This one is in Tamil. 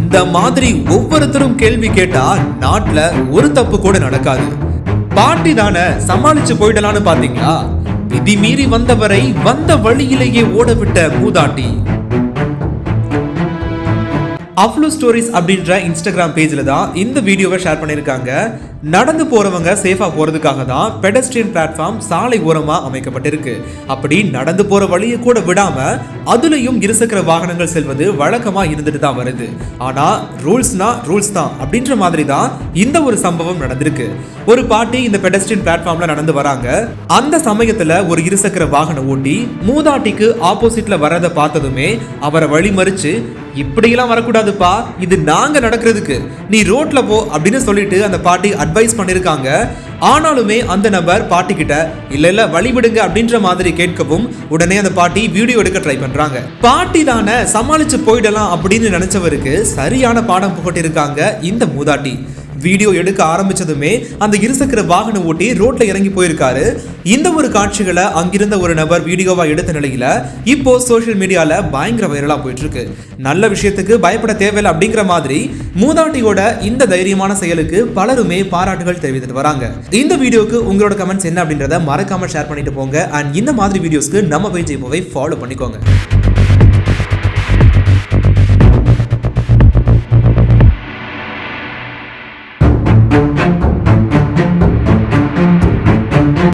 இந்த மாதிரி ஒவ்வொருத்தரும் கேள்வி கேட்டா நாட்டுல ஒரு தப்பு கூட நடக்காது. பாட்டி தானே சமாளிச்சு போயிடலான்னு பாத்தீங்களா? விதி மீறி வந்தவரை வந்த வழியிலேயே ஓடவிட்ட மூதாட்டி. அஃப்லு ஸ்டோரிஸ் அப்படின்ற இன்ஸ்டாகிராம் பேஜ்ல தான் இந்த வீடியோவை ஷேர் பண்ணியிருக்காங்க. நடந்து போறவங்க சேஃபா போறதுக்காக தான் பெடஸ்ட்ரியன் பிளாட்ஃபார்ம் சாலை ஓரமா அமைக்கப்பட்டிருக்கு. அப்படி நடந்து போற வழியை கூட விடாம அதுலயும் இருசக்கர வாகனங்கள் செல்வது வழக்கமா இருந்துட்டு தான் வருது. ஆனா ரூல்ஸ்னா ரூல்ஸ் தான் அப்படின்ற மாதிரி தான் இந்த ஒரு சம்பவம் நடந்திருக்கு. ஒரு பாட்டி இந்த பெடஸ்ட்ரியன் பிளாட்ஃபார்ம்ல நடந்து வராங்க. அந்த சமயத்துல ஒரு இருசக்கர வாகன ஓட்டி மூதாட்டிக்கு ஆப்போசிட்ல வரதை பார்த்ததுமே அவரை வழிமறிச்சு, இப்படியெல்லாம் வரக்கூடாதுப்பா, இது நாங்க நடக்கிறதுக்கு, நீ ரோட்ல போ அப்படின்னு சொல்லிட்டு அந்த பாட்டி அட்வைஸ் பண்ணிருக்காங்க. ஆனாலுமே அந்த நபர் பாட்டி கிட்ட இல்ல வழிவிடுங்க அப்படின்ற மாதிரி கேட்கவும் உடனே அந்த பாட்டி வீடியோ எடுக்க ட்ரை பண்றாங்க. பாட்டி தானே சமாளிச்சு போயிடலாம் அப்படின்னு நினைச்சவருக்கு சரியான பாடம் புகட்டிருக்காங்க இந்த மூதாட்டி. வீடியோ எடுக்க ஆரம்பிச்சதுமே அந்த இருசக்கர வாகன ஓட்டி ரோட்ல இறங்கி போயிருக்காரு. இந்த ஒரு காட்சிகளை அங்கிருந்த ஒரு நபர் வீடியோவா எடுத்த நிலையில இப்போ சோசியல் மீடியால பயங்கர வைரலா போயிட்டு இருக்கு. நல்ல விஷயத்துக்கு பயப்பட தேவையில்லை அப்படிங்கிற மாதிரி மூதாட்டியோட இந்த தைரியமான செயலுக்கு பலருமே பாராட்டுகள் தெரிவித்துட்டு வராங்க. இந்த வீடியோக்கு உங்களோட கமெண்ட்ஸ் என்ன அப்படின்றத மறக்காம ஷேர் பண்ணிட்டு போங்க. அண்ட் இந்த மாதிரி வீடியோஸ்க்கு நம்ம பேஜ் இப்போவே ஃபாலோ பண்ணிக்கோங்க.